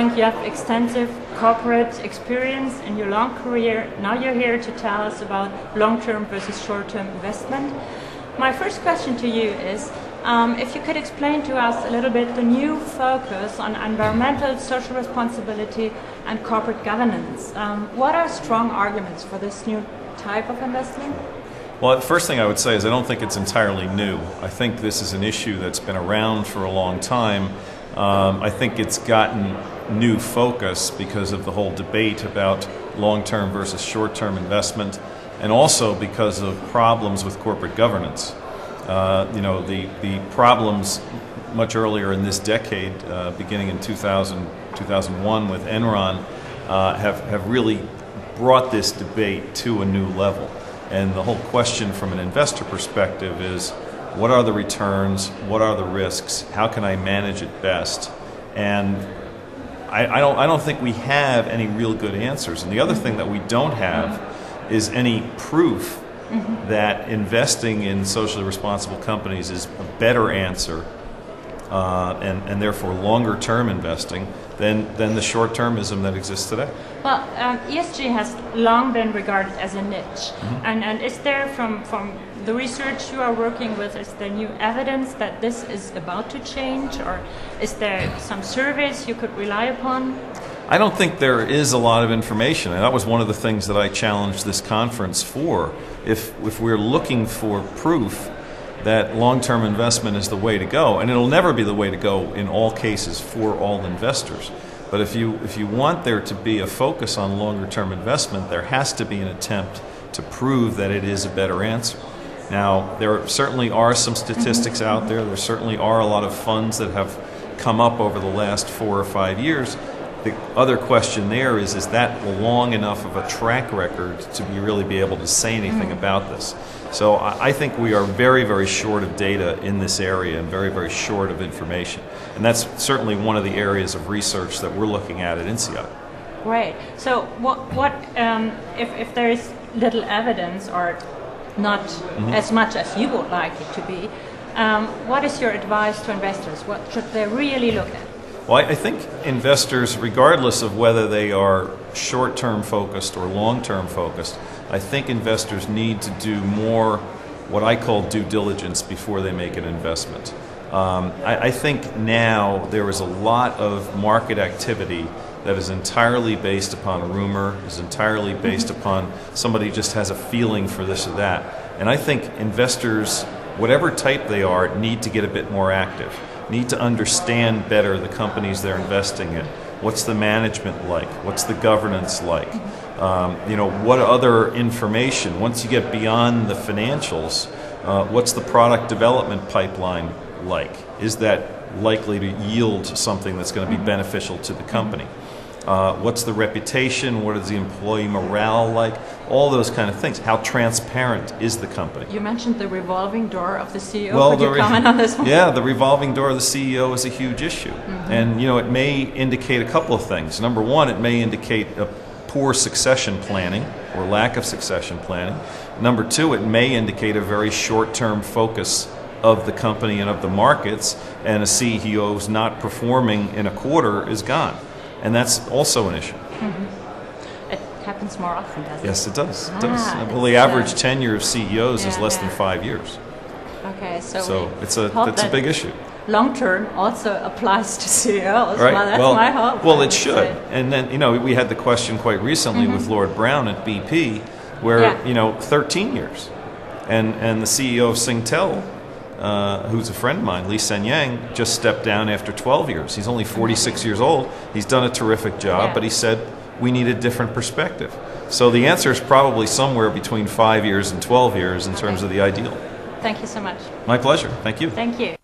Frank, you have extensive corporate experience in your long career. Now you're here to tell us about long-term versus short-term investment. My first question to you is, if you could explain to us a little bit the new focus on environmental, social responsibility and corporate governance. What are strong arguments for this new type of investment? Well, the first thing I would say is I don't think it's entirely new. I think this is an issue that's been around for a long time. I think it's gotten new focus because of the whole debate about long-term versus short-term investment, and also because of problems with corporate governance. The problems much earlier in this decade, beginning in 2000, 2001 with Enron, have really brought this debate to a new level. And the whole question from an investor perspective is, what are the returns? What are the risks? How can I manage it best? And I don't think we have any real good answers. And the other thing that we don't have is any proof that investing in socially responsible companies is a better answer and therefore longer term investing than the short-termism that exists today. Well, ESG has long been regarded as a niche. And is there, from the research you are working with, is there new evidence that this is about to change, or is there some surveys you could rely upon? I don't think there is a lot of information, and that was one of the things that I challenged this conference for. If we're looking for proof that long-term investment is the way to go, and it'll never be the way to go in all cases for all investors, but if you want there to be a focus on longer-term investment, there has to be an attempt to prove that it is a better answer. Now, there certainly are some statistics out there. There certainly are a lot of funds that have come up over the last 4 or 5 years. The other question there is that long enough of a track record to really be able to say anything about this? So I think we are very, very short of data in this area and very, very short of information. And that's certainly one of the areas of research that we're looking at INSEAD. Right. So if there is little evidence or not as much as you would like it to be, what is your advice to investors? What should they really look at? Well, I think investors, regardless of whether they are short-term focused or long-term focused, I think investors need to do more what I call due diligence before they make an investment. I think now there is a lot of market activity that is entirely based upon rumor, is entirely based upon somebody just has a feeling for this or that. And I think investors, whatever type they are, need to get a bit more active, need to understand better the companies they're investing in. What's the management like? What's the governance like? What other information, once you get beyond the financials, what's the product development pipeline like? Is that likely to yield something that's going to be beneficial to the company? What's the reputation? What is the employee morale like? All those kind of things. How transparent is the company? You mentioned the revolving door of the CEO. Well, could you comment on this one? Yeah, the revolving door of the CEO is a huge issue. And it may indicate a couple of things. Number one, it may indicate a poor succession planning or lack of succession planning. Number two, it may indicate a very short-term focus of the company and of the markets, and a CEO who's not performing in a quarter is gone. And that's also an issue. It happens more often, doesn't it? Yes, it does. It does. Well, the average tenure of CEOs is less than 5 years. Okay, so it's a big issue. Long term also applies to CEOs. Right. Well, that's my hope. Well, it should. And then we had the question quite recently with Lord Brown at BP, where 13 years, and the CEO of Singtel, who's a friend of mine, Lee Sen Yang, just stepped down after 12 years. He's only 46 years old. He's done a terrific job, but he said, we need a different perspective. So the answer is probably somewhere between 5 years and 12 years in terms of the ideal. Thank you so much. My pleasure. Thank you. Thank you.